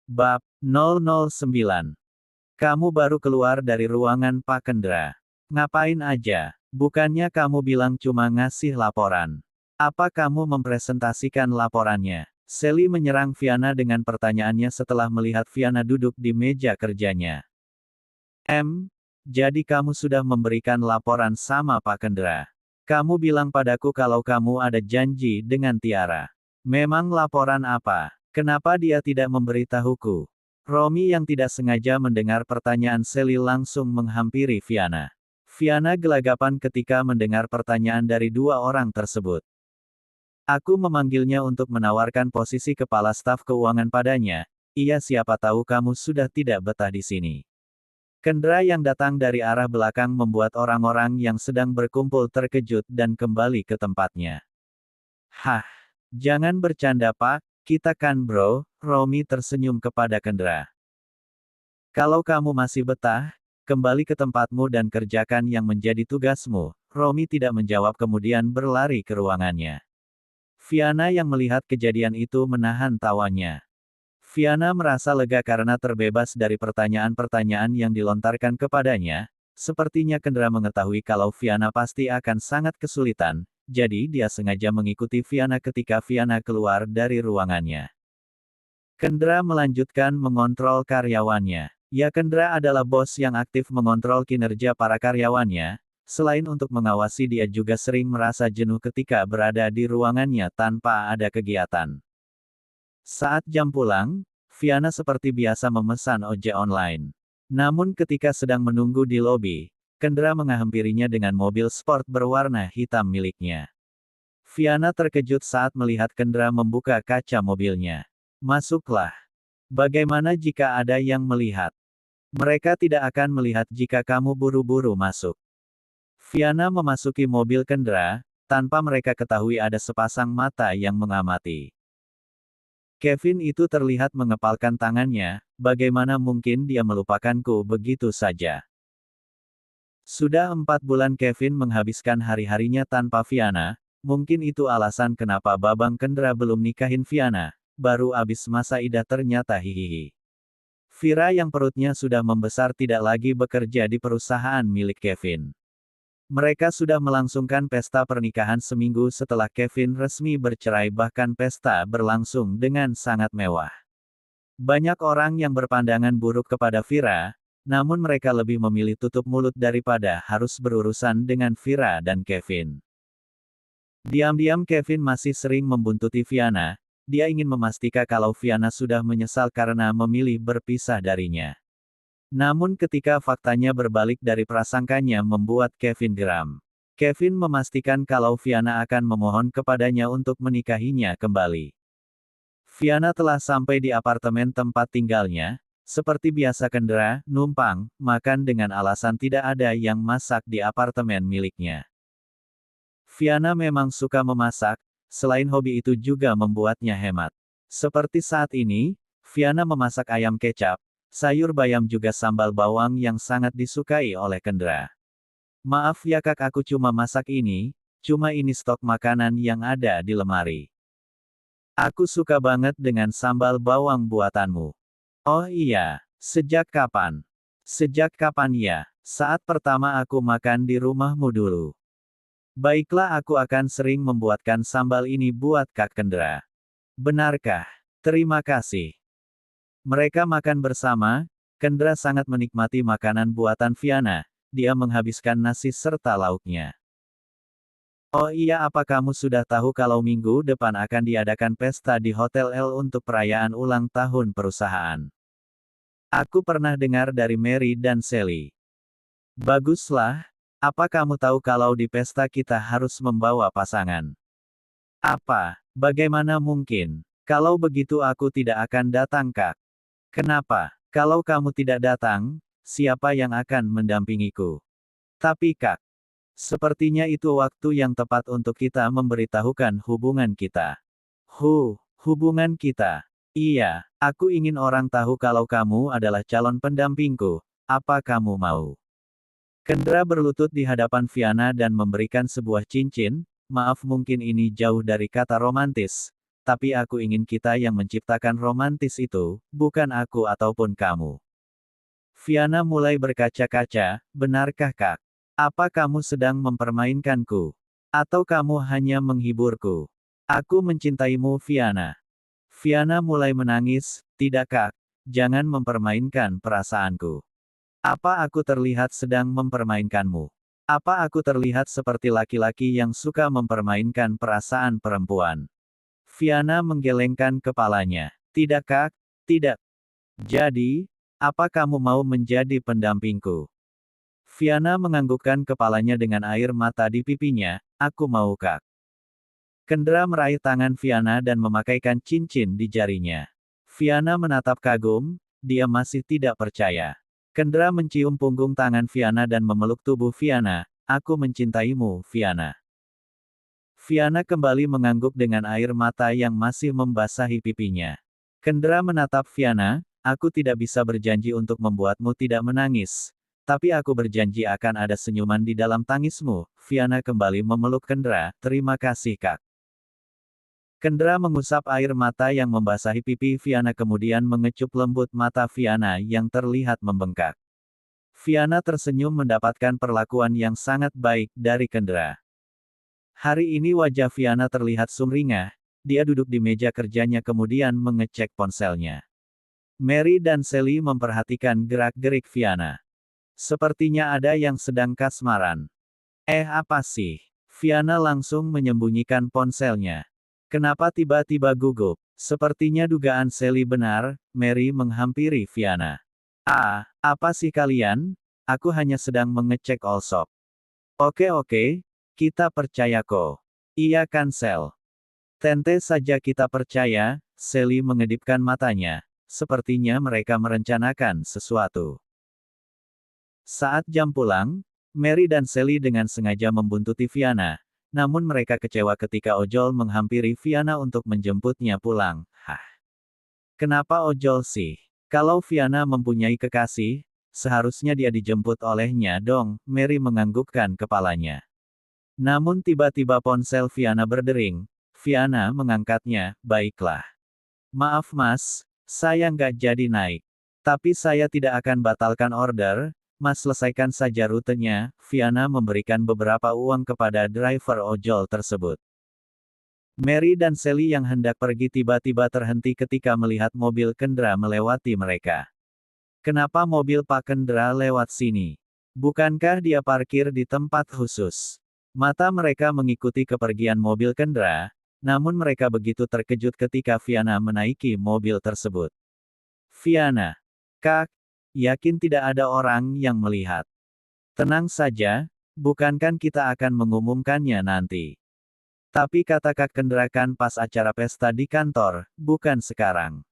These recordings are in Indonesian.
Bab 009. Kamu baru keluar dari ruangan Pak Kendra. Ngapain aja? Bukannya kamu bilang cuma ngasih laporan. Apa kamu mempresentasikan laporannya? Sally menyerang Fiana dengan pertanyaannya setelah melihat Fiana duduk di meja kerjanya. Jadi kamu sudah memberikan laporan sama Pak Kendra. Kamu bilang padaku kalau kamu ada janji dengan Tiara. Memang laporan apa? Kenapa dia tidak memberitahuku? Romi yang tidak sengaja mendengar pertanyaan Sally langsung menghampiri Fiana. Fiana gelagapan ketika mendengar pertanyaan dari dua orang tersebut. Aku memanggilnya untuk menawarkan posisi kepala staf keuangan padanya. Iya, siapa tahu kamu sudah tidak betah di sini. Kendra yang datang dari arah belakang membuat orang-orang yang sedang berkumpul terkejut dan kembali ke tempatnya. Hah, jangan bercanda Pak, kita kan bro, Romi tersenyum kepada Kendra. Kalau kamu masih betah, kembali ke tempatmu dan kerjakan yang menjadi tugasmu. Romi tidak menjawab kemudian berlari ke ruangannya. Fiana yang melihat kejadian itu menahan tawanya. Fiana merasa lega karena terbebas dari pertanyaan-pertanyaan yang dilontarkan kepadanya. Sepertinya Kendra mengetahui kalau Fiana pasti akan sangat kesulitan, jadi dia sengaja mengikuti Fiana ketika Fiana keluar dari ruangannya. Kendra melanjutkan mengontrol karyawannya. Ya, Kendra adalah bos yang aktif mengontrol kinerja para karyawannya. Selain untuk mengawasi, dia juga sering merasa jenuh ketika berada di ruangannya tanpa ada kegiatan. Saat jam pulang, Fiana seperti biasa memesan ojek online. Namun ketika sedang menunggu di lobi, Kendra menghampirinya dengan mobil sport berwarna hitam miliknya. Fiana terkejut saat melihat Kendra membuka kaca mobilnya. Masuklah. Bagaimana jika ada yang melihat? Mereka tidak akan melihat jika kamu buru-buru masuk. Fiana memasuki mobil Kendra, tanpa mereka ketahui ada sepasang mata yang mengamati. Kevin itu terlihat mengepalkan tangannya, bagaimana mungkin dia melupakanku begitu saja. Sudah 4 bulan Kevin menghabiskan hari-harinya tanpa Fiana, mungkin itu alasan kenapa Babang Kendra belum nikahin Fiana, baru abis masa idah ternyata hihihi. Vira yang perutnya sudah membesar tidak lagi bekerja di perusahaan milik Kevin. Mereka sudah melangsungkan pesta pernikahan seminggu setelah Kevin resmi bercerai, bahkan pesta berlangsung dengan sangat mewah. Banyak orang yang berpandangan buruk kepada Vira, namun mereka lebih memilih tutup mulut daripada harus berurusan dengan Vira dan Kevin. Diam-diam Kevin masih sering membuntuti Fiana, dia ingin memastikan kalau Fiana sudah menyesal karena memilih berpisah darinya. Namun ketika faktanya berbalik dari prasangkanya membuat Kevin geram. Kevin memastikan kalau Fiana akan memohon kepadanya untuk menikahinya kembali. Fiana telah sampai di apartemen tempat tinggalnya. Seperti biasa Kendra, numpang, makan dengan alasan tidak ada yang masak di apartemen miliknya. Fiana memang suka memasak, selain hobi itu juga membuatnya hemat. Seperti saat ini, Fiana memasak ayam kecap, sayur bayam juga sambal bawang yang sangat disukai oleh Kendra. Maaf ya kak, aku cuma masak ini, cuma ini stok makanan yang ada di lemari. Aku suka banget dengan sambal bawang buatanmu. Oh iya, sejak kapan? Sejak kapan ya? Saat pertama aku makan di rumahmu dulu. Baiklah, aku akan sering membuatkan sambal ini buat Kak Kendra. Benarkah? Terima kasih. Mereka makan bersama, Kendra sangat menikmati makanan buatan Fiana, dia menghabiskan nasi serta lauknya. Oh iya, apa kamu sudah tahu kalau minggu depan akan diadakan pesta di Hotel L untuk perayaan ulang tahun perusahaan? Aku pernah dengar dari Mary dan Sally. Baguslah, apa kamu tahu kalau di pesta kita harus membawa pasangan? Apa? Bagaimana mungkin? Kalau begitu aku tidak akan datang kak. Kenapa? Kalau kamu tidak datang, siapa yang akan mendampingiku? Tapi kak, sepertinya itu waktu yang tepat untuk kita memberitahukan hubungan kita. Hubungan kita. Iya, aku ingin orang tahu kalau kamu adalah calon pendampingku. Apa kamu mau? Kendra berlutut di hadapan Fiana dan memberikan sebuah cincin. Maaf, mungkin ini jauh dari kata romantis, tapi aku ingin kita yang menciptakan romantis itu, bukan aku ataupun kamu. Fiana mulai berkaca-kaca, benarkah Kak? Apa kamu sedang mempermainkanku? Atau kamu hanya menghiburku? Aku mencintaimu Fiana. Fiana mulai menangis, tidak Kak, jangan mempermainkan perasaanku. Apa aku terlihat sedang mempermainkanmu? Apa aku terlihat seperti laki-laki yang suka mempermainkan perasaan perempuan? Fiana menggelengkan kepalanya. Tidak Kak, tidak. Jadi, apa kamu mau menjadi pendampingku? Fiana menganggukkan kepalanya dengan air mata di pipinya, aku mau Kak. Kendra meraih tangan Fiana dan memakaikan cincin di jarinya. Fiana menatap kagum, dia masih tidak percaya. Kendra mencium punggung tangan Fiana dan memeluk tubuh Fiana, aku mencintaimu, Fiana. Fiana kembali mengangguk dengan air mata yang masih membasahi pipinya. Kendra menatap Fiana, aku tidak bisa berjanji untuk membuatmu tidak menangis. Tapi aku berjanji akan ada senyuman di dalam tangismu. Fiana kembali memeluk Kendra, terima kasih Kak. Kendra mengusap air mata yang membasahi pipi Fiana kemudian mengecup lembut mata Fiana yang terlihat membengkak. Fiana tersenyum mendapatkan perlakuan yang sangat baik dari Kendra. Hari ini wajah Fiana terlihat sumringah, dia duduk di meja kerjanya kemudian mengecek ponselnya. Mary dan Sally memperhatikan gerak-gerik Fiana. Sepertinya ada yang sedang kasmaran. Apa sih? Fiana langsung menyembunyikan ponselnya. Kenapa tiba-tiba gugup? Sepertinya dugaan Sally benar, Mary menghampiri Fiana. Apa sih kalian? Aku hanya sedang mengecek Allshop. Oke, kita percaya kok. Iya kan Sel? Tentu saja kita percaya, Sally mengedipkan matanya. Sepertinya mereka merencanakan sesuatu. Saat jam pulang, Mary dan Sally dengan sengaja membuntuti Fiana. Namun mereka kecewa ketika ojol menghampiri Fiana untuk menjemputnya pulang. Kenapa ojol sih? Kalau Fiana mempunyai kekasih, seharusnya dia dijemput olehnya dong, Mary menganggukkan kepalanya. Namun tiba-tiba ponsel Fiana berdering. Fiana mengangkatnya, baiklah. Maaf mas, saya nggak jadi naik. Tapi saya tidak akan batalkan order, mas selesaikan saja rutenya. Fiana memberikan beberapa uang kepada driver ojol tersebut. Mary dan Sally yang hendak pergi tiba-tiba terhenti ketika melihat mobil Kendra melewati mereka. Kenapa mobil Pak Kendra lewat sini? Bukankah dia parkir di tempat khusus? Mata mereka mengikuti kepergian mobil Kendra, namun mereka begitu terkejut ketika Fiana menaiki mobil tersebut. Fiana, Kak, yakin tidak ada orang yang melihat? Tenang saja, bukankah kita akan mengumumkannya nanti? Tapi kata Kak Kendra kan pas acara pesta di kantor, bukan sekarang.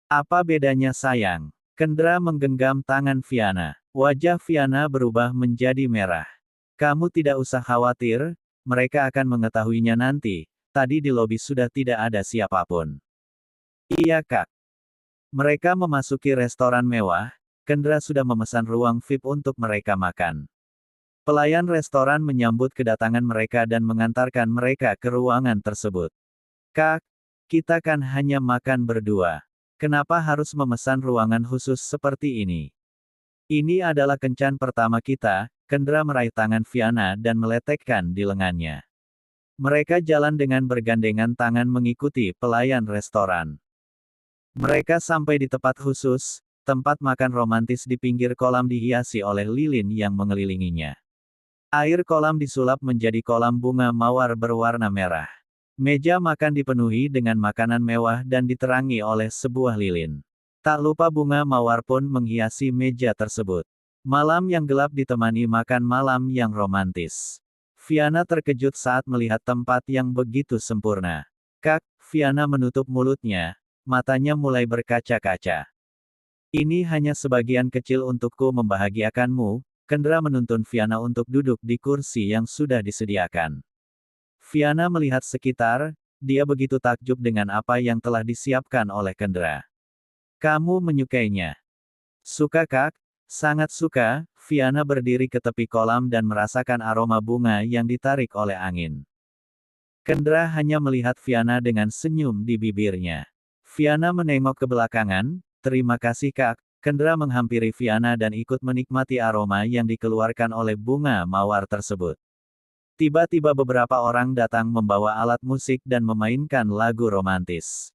Apa bedanya sayang? Kendra menggenggam tangan Fiana. Wajah Fiana berubah menjadi merah. Kamu tidak usah khawatir, mereka akan mengetahuinya nanti. Tadi di lobi sudah tidak ada siapapun. Iya Kak. Mereka memasuki restoran mewah, Kendra sudah memesan ruang VIP untuk mereka makan. Pelayan restoran menyambut kedatangan mereka dan mengantarkan mereka ke ruangan tersebut. Kak, kita kan hanya makan berdua. Kenapa harus memesan ruangan khusus seperti ini? Ini adalah kencan pertama kita, Kendra meraih tangan Fiana dan meletekkan di lengannya. Mereka jalan dengan bergandengan tangan mengikuti pelayan restoran. Mereka sampai di tempat khusus, tempat makan romantis di pinggir kolam dihiasi oleh lilin yang mengelilinginya. Air kolam disulap menjadi kolam bunga mawar berwarna merah. Meja makan dipenuhi dengan makanan mewah dan diterangi oleh sebuah lilin. Tak lupa bunga mawar pun menghiasi meja tersebut. Malam yang gelap ditemani makan malam yang romantis. Fiana terkejut saat melihat tempat yang begitu sempurna. Kak, Fiana menutup mulutnya, matanya mulai berkaca-kaca. Ini hanya sebagian kecil untukku membahagiakanmu. Kendra menuntun Fiana untuk duduk di kursi yang sudah disediakan. Fiana melihat sekitar, dia begitu takjub dengan apa yang telah disiapkan oleh Kendra. Kamu menyukainya? Suka Kak? Sangat suka. Fiana berdiri ke tepi kolam dan merasakan aroma bunga yang ditarik oleh angin. Kendra hanya melihat Fiana dengan senyum di bibirnya. Fiana menengok ke belakangan, terima kasih kak. Kendra menghampiri Fiana dan ikut menikmati aroma yang dikeluarkan oleh bunga mawar tersebut. Tiba-tiba beberapa orang datang membawa alat musik dan memainkan lagu romantis.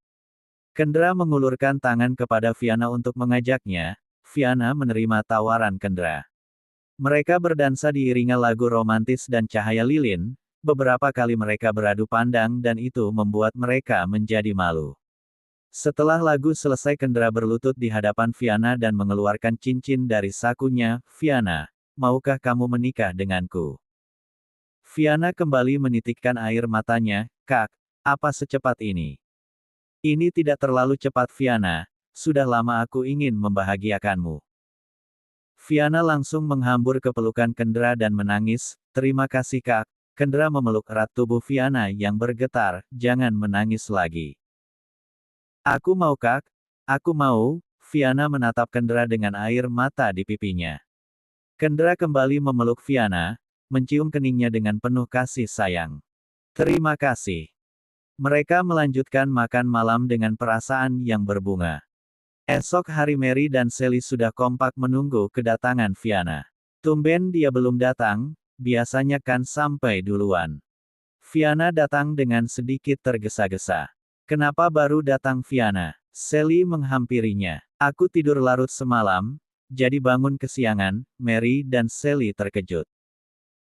Kendra mengulurkan tangan kepada Fiana untuk mengajaknya. Fiana menerima tawaran Kendra. Mereka berdansa diiringi lagu romantis dan cahaya lilin. Beberapa kali mereka beradu pandang dan itu membuat mereka menjadi malu. Setelah lagu selesai Kendra berlutut di hadapan Fiana dan mengeluarkan cincin dari sakunya. Fiana, maukah kamu menikah denganku? Fiana kembali menitikkan air matanya. Kak, apa secepat ini? Ini tidak terlalu cepat Fiana, sudah lama aku ingin membahagiakanmu. Fiana langsung menghambur ke pelukan Kendra dan menangis. Terima kasih kak. Kendra memeluk erat tubuh Fiana yang bergetar, jangan menangis lagi. Aku mau kak, aku mau. Fiana menatap Kendra dengan air mata di pipinya. Kendra kembali memeluk Fiana, mencium keningnya dengan penuh kasih sayang. Terima kasih. Mereka melanjutkan makan malam dengan perasaan yang berbunga. Esok hari Mary dan Sally sudah kompak menunggu kedatangan Fiana. Tumben dia belum datang, biasanya kan sampai duluan. Fiana datang dengan sedikit tergesa-gesa. Kenapa baru datang Fiana? Sally menghampirinya. Aku tidur larut semalam, jadi bangun kesiangan. Mary dan Sally terkejut.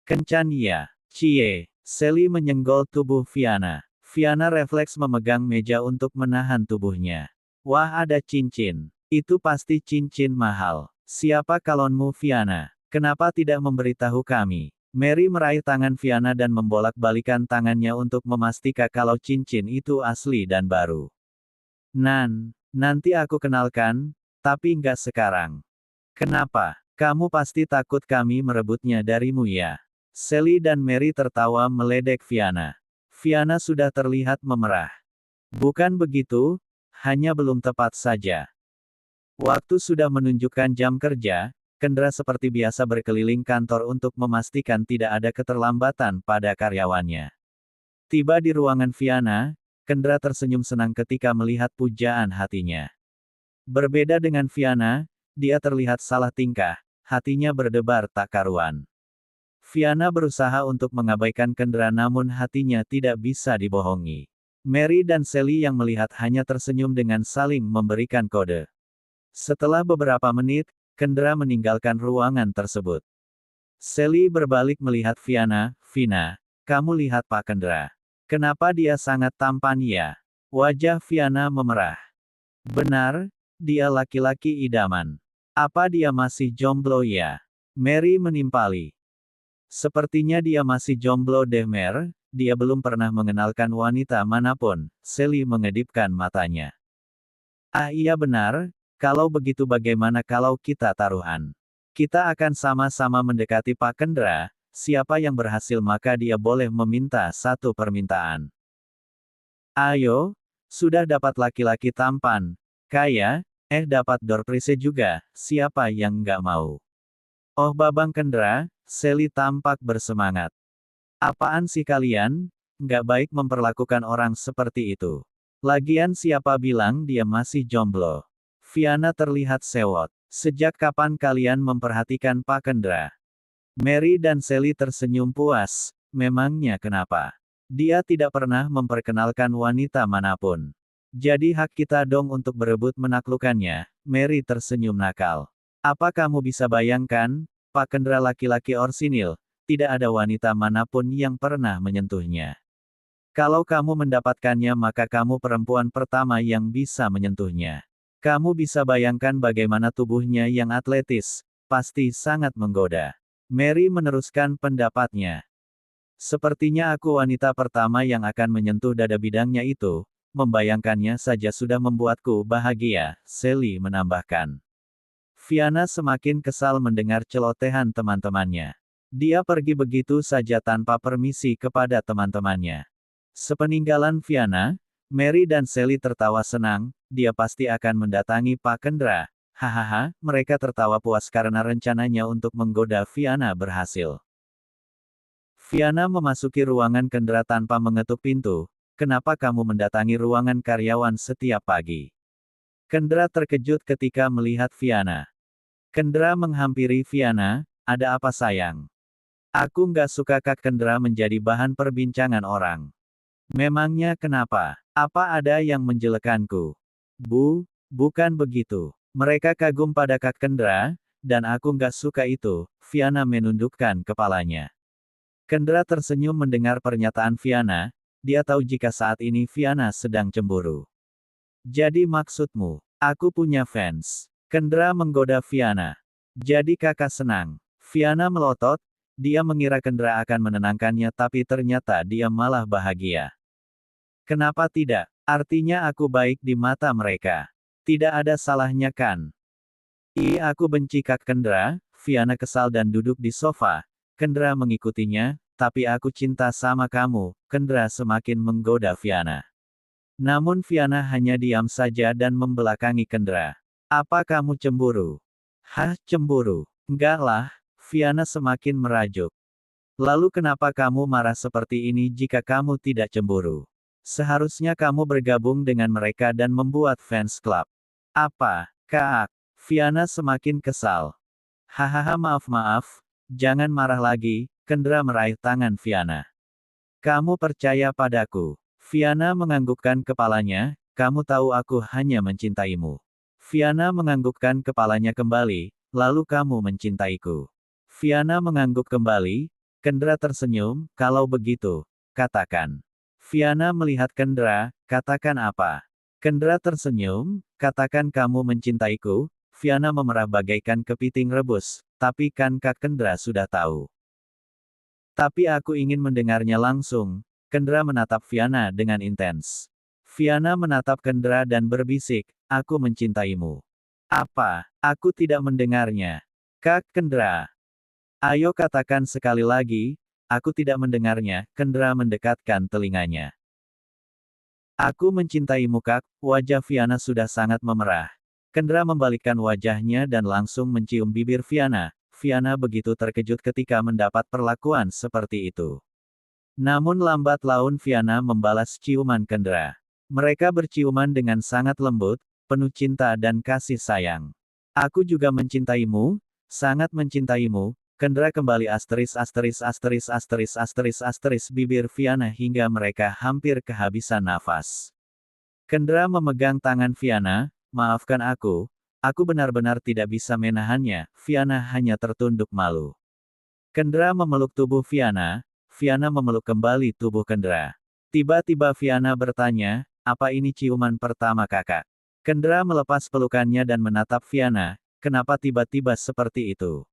Kencan ya, Cie. Sally menyenggol tubuh Fiana. Fiana refleks memegang meja untuk menahan tubuhnya. Wah ada cincin. Itu pasti cincin mahal. Siapa kalonmu Fiana? Kenapa tidak memberitahu kami? Mary meraih tangan Fiana dan membolak-balikan tangannya untuk memastikan kalau cincin itu asli dan baru. Nanti aku kenalkan, tapi nggak sekarang. Kenapa? Kamu pasti takut kami merebutnya darimu ya? Sally dan Mary tertawa meledek Fiana. Fiana sudah terlihat memerah. Bukan begitu, hanya belum tepat saja. Waktu sudah menunjukkan jam kerja, Kendra seperti biasa berkeliling kantor untuk memastikan tidak ada keterlambatan pada karyawannya. Tiba di ruangan Fiana, Kendra tersenyum senang ketika melihat pujaan hatinya. Berbeda dengan Fiana, dia terlihat salah tingkah, hatinya berdebar tak karuan. Fiana berusaha untuk mengabaikan Kendra namun hatinya tidak bisa dibohongi. Mary dan Sally yang melihat hanya tersenyum dengan saling memberikan kode. Setelah beberapa menit, Kendra meninggalkan ruangan tersebut. Sally berbalik melihat Fiana. Vina, kamu lihat Pak Kendra. Kenapa dia sangat tampan ya? Wajah Fiana memerah. Benar, dia laki-laki idaman. Apa dia masih jomblo ya? Mary menimpali. Sepertinya dia masih jomblo deh Mer, dia belum pernah mengenalkan wanita manapun. Sally mengedipkan matanya. Ah iya benar. Kalau begitu bagaimana kalau kita taruhan? Kita akan sama-sama mendekati Pak Kendra, siapa yang berhasil maka dia boleh meminta satu permintaan. Ayo, sudah dapat laki-laki tampan, kaya, dapat door prize juga, siapa yang nggak mau? Oh Babang Kendra, Sally tampak bersemangat. Apaan sih kalian? Nggak baik memperlakukan orang seperti itu. Lagian siapa bilang dia masih jomblo? Fiana terlihat sewot. Sejak kapan kalian memperhatikan Pak Kendra? Mary dan Sally tersenyum puas. Memangnya kenapa? Dia tidak pernah memperkenalkan wanita manapun. Jadi hak kita dong untuk berebut menaklukkannya. Mary tersenyum nakal. Apa kamu bisa bayangkan, Pak Kendra laki-laki orsinil, tidak ada wanita manapun yang pernah menyentuhnya. Kalau kamu mendapatkannya maka kamu perempuan pertama yang bisa menyentuhnya. Kamu bisa bayangkan bagaimana tubuhnya yang atletis, pasti sangat menggoda. Mary meneruskan pendapatnya. Sepertinya aku wanita pertama yang akan menyentuh dada bidangnya itu, membayangkannya saja sudah membuatku bahagia, Sally menambahkan. Fiana semakin kesal mendengar celotehan teman-temannya. Dia pergi begitu saja tanpa permisi kepada teman-temannya. Sepeninggalan Fiana, Mary dan Sally tertawa senang, dia pasti akan mendatangi Pak Kendra. Hahaha, mereka tertawa puas karena rencananya untuk menggoda Fiana berhasil. Viana memasuki ruangan Kendra tanpa mengetuk pintu. Kenapa kamu mendatangi ruangan karyawan setiap pagi? Kendra terkejut ketika melihat Viana. Kendra menghampiri Viana, ada apa sayang? Aku nggak suka Kak Kendra menjadi bahan perbincangan orang. Memangnya kenapa? Apa ada yang menjelekanku? Bukan begitu. Mereka kagum pada Kak Kendra, dan aku nggak suka itu. Viana menundukkan kepalanya. Kendra tersenyum mendengar pernyataan Viana, dia tahu jika saat ini Viana sedang cemburu. Jadi maksudmu, aku punya fans. Kendra menggoda Viana. Jadi kakak senang. Viana melotot, dia mengira Kendra akan menenangkannya tapi ternyata dia malah bahagia. Kenapa tidak? Artinya aku baik di mata mereka. Tidak ada salahnya kan? Aku benci Kak Kendra. Viana kesal dan duduk di sofa. Kendra mengikutinya, tapi aku cinta sama kamu. Kendra semakin menggoda Viana. Namun Viana hanya diam saja dan membelakangi Kendra. Apa kamu cemburu? Hah, cemburu? Enggak lah, Viana semakin merajuk. Lalu kenapa kamu marah seperti ini jika kamu tidak cemburu? Seharusnya kamu bergabung dengan mereka dan membuat fans club. Apa, Kak? Viana semakin kesal. Hahaha, maaf, jangan marah lagi. Kendra meraih tangan Viana. Kamu percaya padaku? Viana menganggukkan kepalanya, kamu tahu aku hanya mencintaimu. Viana menganggukkan kepalanya kembali, lalu kamu mencintaiku. Viana mengangguk kembali, Kendra tersenyum, kalau begitu, katakan. Viana melihat Kendra, katakan apa? Kendra tersenyum, katakan kamu mencintaiku. Viana memerah bagaikan kepiting rebus, tapi kan Kak Kendra sudah tahu. Tapi aku ingin mendengarnya langsung. Kendra menatap Viana dengan intens. Viana menatap Kendra dan berbisik, aku mencintaimu. Apa? Aku tidak mendengarnya. Kak Kendra. Ayo katakan sekali lagi, aku tidak mendengarnya. Kendra mendekatkan telinganya. Aku mencintaimu Kak, wajah Viana sudah sangat memerah. Kendra membalikkan wajahnya dan langsung mencium bibir Viana. Viana begitu terkejut ketika mendapat perlakuan seperti itu. Namun lambat laun Viana membalas ciuman Kendra. Mereka berciuman dengan sangat lembut, penuh cinta dan kasih sayang. Aku juga mencintaimu, sangat mencintaimu. Kendra kembali bibir Viana hingga mereka hampir kehabisan nafas. Kendra memegang tangan Viana, maafkan aku benar-benar tidak bisa menahannya. Viana hanya tertunduk malu. Kendra memeluk tubuh Viana, Viana memeluk kembali tubuh Kendra. Tiba-tiba Viana bertanya, apa ini ciuman pertama kakak? Kendra melepas pelukannya dan menatap Viana, kenapa tiba-tiba seperti itu?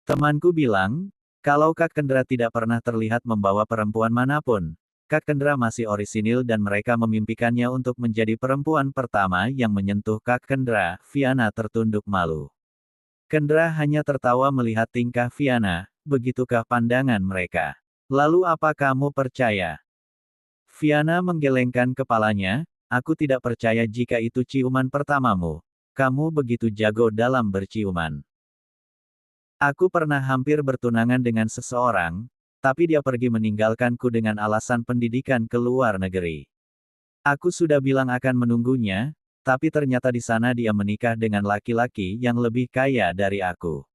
Temanku bilang, kalau Kak Kendra tidak pernah terlihat membawa perempuan manapun, Kak Kendra masih orisinil dan mereka memimpikannya untuk menjadi perempuan pertama yang menyentuh Kak Kendra. Viana tertunduk malu. Kendra hanya tertawa melihat tingkah Viana, begitukah pandangan mereka? Lalu apa kamu percaya? Viana menggelengkan kepalanya, aku tidak percaya jika itu ciuman pertamamu. Kamu begitu jago dalam berciuman. Aku pernah hampir bertunangan dengan seseorang, tapi dia pergi meninggalkanku dengan alasan pendidikan ke luar negeri. Aku sudah bilang akan menunggunya, tapi ternyata di sana dia menikah dengan laki-laki yang lebih kaya dari aku.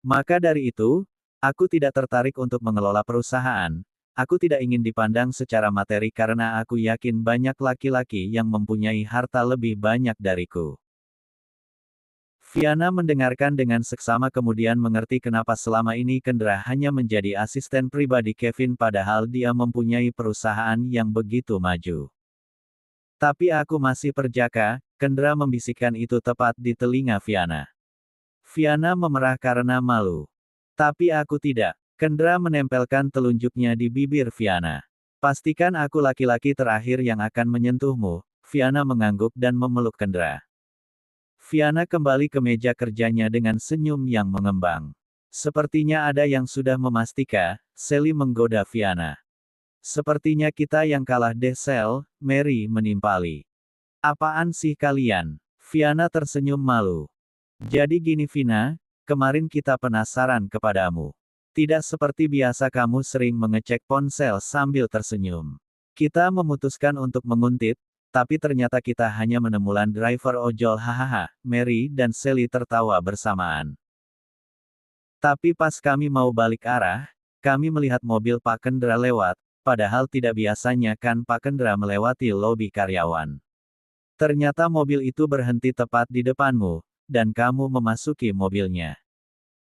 Maka dari itu, aku tidak tertarik untuk mengelola perusahaan. Aku tidak ingin dipandang secara materi karena aku yakin banyak laki-laki yang mempunyai harta lebih banyak dariku. Viana mendengarkan dengan seksama kemudian mengerti kenapa selama ini Kendra hanya menjadi asisten pribadi Kevin padahal dia mempunyai perusahaan yang begitu maju. Tapi aku masih perjaka, Kendra membisikkan itu tepat di telinga Viana. Viana memerah karena malu. Tapi aku tidak. Kendra menempelkan telunjuknya di bibir Viana. Pastikan aku laki-laki terakhir yang akan menyentuhmu. Viana mengangguk dan memeluk Kendra. Viana kembali ke meja kerjanya dengan senyum yang mengembang. Sepertinya ada yang sudah memastikan, Sally menggoda Viana. Sepertinya kita yang kalah deh Sel, Mary menimpali. Apaan sih kalian? Viana tersenyum malu. Jadi gini Vina, kemarin kita penasaran kepadamu. Tidak seperti biasa kamu sering mengecek ponsel sambil tersenyum. Kita memutuskan untuk menguntit, tapi ternyata kita hanya menemukan driver ojol hahaha, Mary dan Sally tertawa bersamaan. Tapi pas kami mau balik arah, kami melihat mobil Pak Kendra lewat, padahal tidak biasanya kan Pak Kendra melewati lobi karyawan. Ternyata mobil itu berhenti tepat di depanmu, dan kamu memasuki mobilnya.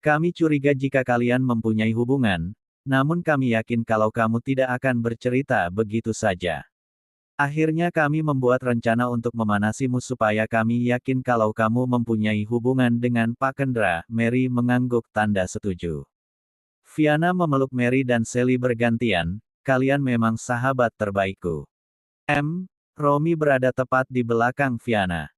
Kami curiga jika kalian mempunyai hubungan, namun kami yakin kalau kamu tidak akan bercerita begitu saja. Akhirnya kami membuat rencana untuk memanasimu supaya kami yakin kalau kamu mempunyai hubungan dengan Pak Kendra. Mary mengangguk tanda setuju. Fiona memeluk Mary dan Sally bergantian, kalian memang sahabat terbaikku. Romy berada tepat di belakang Fiona.